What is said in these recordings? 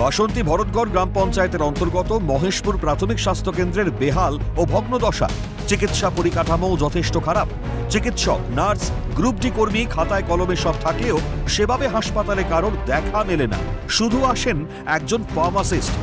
বাসন্তী ভরতগড় গ্রাম পঞ্চায়েতের অন্তর্গত মহেশপুর প্রাথমিক স্বাস্থ্য কেন্দ্রের বেহাল ও ভগ্নদশা। চিকিৎসা পরিকাঠামো যথেষ্ট খারাপ। চিকিৎসক, নার্স, গ্রুপ ডি কর্মী খাতায় কলমে সব থাকলেও সেভাবে হাসপাতালে কারোর দেখা মেলে না। শুধু আসেন একজন ফার্মাসিস্ট।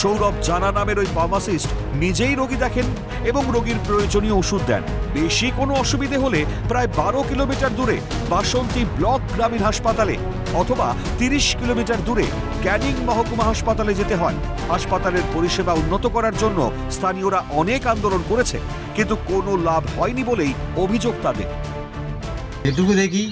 সৌরভ জানা নামের ওই ফার্মাসিস্ট নিজেই রোগী দেখেন এবং রোগীর প্রয়োজনীয় ওষুধ দেন। বেশি কোনো অসুবিধে হলে প্রায় 12 কিলোমিটার দূরে বাসন্তী ব্লক গ্রামীণ হাসপাতালে অথবা 30 কিলোমিটার দূরে ক্যানিং মহকুমা হাসপাতালে যেতে হয়। হাসপাতালের পরিষেবা উন্নত করার জন্য স্থানীয়রা অনেক আন্দোলন করেছে, কিন্তু কোনো লাভ হয়নি বলেই অভিযোগ তাদের। এটুকু দেখি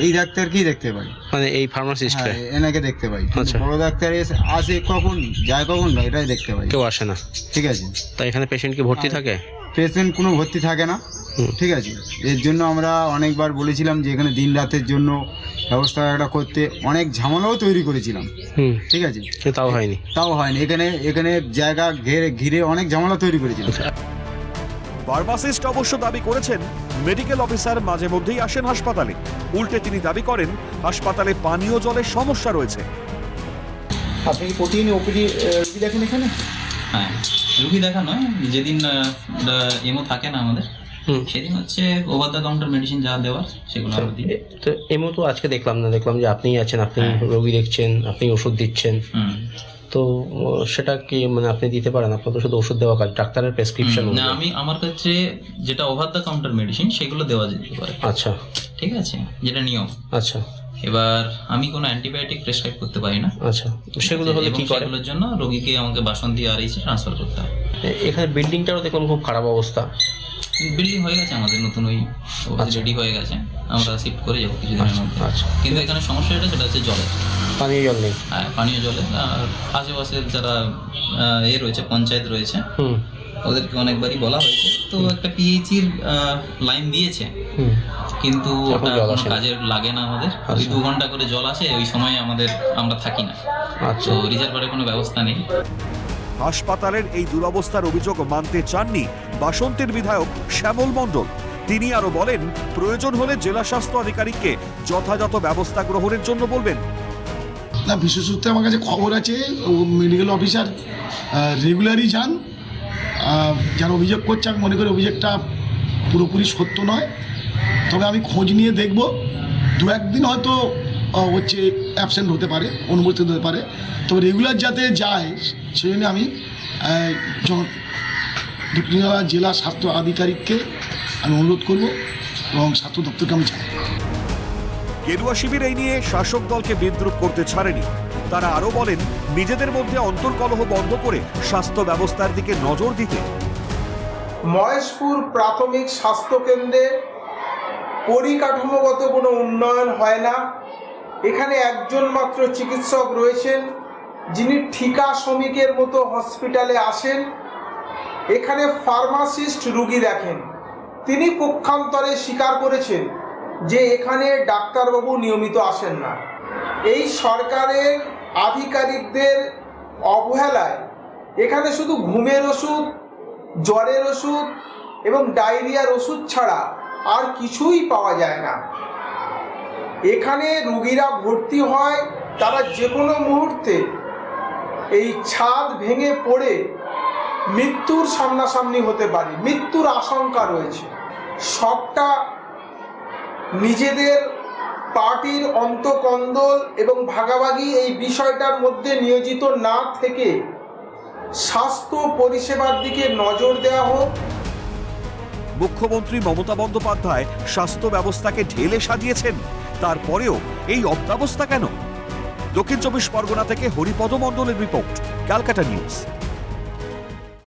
এই ডাক্তারকেই দেখতে পাই, মানে এই ফার্মাসিস্ট এনাকে দেখতে পাই। আচ্ছা। বড় ডাক্তার আসে কখন, যায় কখন, এটাই দেখতে পাই। কেউ আসে না, ঠিক আছে। তাই এখানে পেশেন্ট কি ভর্তি থাকে? পেশেন্ট কোনো ভর্তি থাকে না, ঠিক আছে। এর জন্য আমরা অনেকবার বলেছিলাম যে এখানে দিন রাতের জন্য ব্যবস্থা একটা করতে, অনেক ঝামেলাও তৈরি করেছিলাম, ঠিক আছে। তাও হয়নি। এখানে জায়গা ঘিরে অনেক ঝামেলা তৈরি করেছিলাম। ফার্মাসিস্ট অবশ্য দাবি করেছেন মেডিকেল অফিসার মাঝে মধ্যেই আসেন হাসপাতালে। উল্টে তিনি দাবি করেন হাসপাতালে পানীয় জলের সমস্যা রয়েছে। আপনি কি প্রতিদিন ওপিডি রুগী দেখেন এখানে? হ্যাঁ, রুগী দেখা নয়, যেদিন এমও থাকে না আমাদের সেদিন হচ্ছে ওভার দ্য কাউন্টার মেডিসিন যা দেওয়ার সেগুলো আমরা দিই। তো এমও তো আজকে দেখলাম যে আপনিই আছেন, আপনি রোগী দেখছেন, আপনি ওষুধ দিচ্ছেন। তো সেটা কি মানে আপনি দিতে পারেন? আপনার তো শুধু ওষুধ দেওয়া কাজ, ডাক্তারের প্রেসক্রিপশন না, আমি আমার কাছে যেটা ওভার দ্য কাউন্টার মেডিসিন সেগুলো দেওয়া যেতে পারে। আচ্ছা, ঠিক আছে, যেটা নিয়ম। আচ্ছা। এবার আমি কোনো অ্যান্টিবায়োটিক প্রেসক্রাইব করতে পারি না। আচ্ছা, সেগুলো হলে কি করে? সেগুলোর জন্য রোগীকে আমাকে বাসন্তী আরএইচে ট্রান্সফার করতে হবে। এখানে বিল্ডিংটাও দেখলাম খুব খারাপ অবস্থা। বিল্ডিং হয়ে গেছে আমাদের, নতুন ওই রেডি হয়ে গেছে, আমরা শিফট করে যাবো কিছুদিনের মধ্যে। আচ্ছা, কিন্তু এখানে সমস্যা সেটা হচ্ছে জলের, পানীয় জল নেই। হ্যাঁ, পানীয় জলের। আর আশেপাশের যারা রয়েছে, পঞ্চায়েত রয়েছে, ওদেরকে অনেকবারই বলা হয়েছে। তো একটা পিএইচির লাইন দিয়েছে, কিন্তু ওটা কোনো কাজের লাগে না আমাদের। ওই 2 ঘন্টা করে জল আসে, ওই সময় আমরা থাকি না। তো রিজার্ভারের কোনো ব্যবস্থা নেই। হাসপাতালের এই দুরবস্থার অভিযোগ মানতে চাননি বাসন্তীর বিধায়ক শ্যামল মণ্ডল। তিনি আরো বলেন, প্রয়োজন হলে জেলা স্বাস্থ্য আধিকারিককে যথাযথ ব্যবস্থা গ্রহণের জন্য বলবেন। না, বিশেষ সূত্রে আমার কাছে খবর আছে, মেডিকেল অফিসার রেগুলারই যান। যারা অভিযোগ করছে আমি মনে করি অভিযোগটা পুরোপুরি সত্য নয়, তবে আমি খোঁজ নিয়ে দেখব। 2-1 দিন হয়তো হচ্ছে অ্যাবসেন্ট হতে পারে, অনুপস্থিত হতে পারে, তবে রেগুলার যাতে যায় সেই জন্য আমি জেলা স্বাস্থ্য আধিকারিককে আমি অনুরোধ করব এবং স্বাস্থ্য দপ্তরকে আমি চাই। গেরুয়া শিবির এই নিয়ে শাসক দলকে বিদ্রুপ করতে ছাড়েনি। তারা আরো বলেন, নিজেদের মধ্যে অন্তর্কলহ বন্ধ করে স্বাস্থ্য ব্যবস্থার দিকে নজর দিতে। মহেশপুর প্রাথমিক স্বাস্থ্য কেন্দ্রে পরিকাঠামোগত কোনো উন্নয়ন হয় না। এখানে একজন মাত্র চিকিৎসক রয়েছেন, যিনি ঠিকা শ্রমিকের মতো হসপিটালে আসেন। এখানে ফার্মাসিস্ট রুগী দেখেন। তিনি পক্ষান্তরে স্বীকার করেছেন যে এখানে ডাক্তারবাবু নিয়মিত আসেন না। এই সরকারের আধিকারিকদের অবহেলায় এখানে শুধু ঘুমের ওষুধ, জ্বরের ওষুধ এবং ডায়রিয়ার ওষুধ ছাড়া আর কিছুই পাওয়া যায় না। এখানে রুগীরা ভর্তি হয়, তারা যে কোনো মুহূর্তে এই ছাদ ভেঙে পড়ে মৃত্যুর সামনাসামনি হতে পারে, মৃত্যুর আশঙ্কা রয়েছে। সবটা নিজেদের পার্টির অন্তকন্দল এবং ভাগাভাগি এই বিষয়টার মধ্যে নিয়োজিত না থেকে স্বাস্থ্য পরিষেবার দিকে নজর দেওয়া হোক। মুখ্যমন্ত্রী মমতা বন্দ্যোপাধ্যায় স্বাস্থ্য ব্যবস্থাকে ঢেলে সাজিয়েছেন, তারপরেও এই অব্যবস্থা কেন? দক্ষিণ 24 পরগনা থেকে হরিপদ মণ্ডলের রিপোর্ট, ক্যালকাটা নিউজ।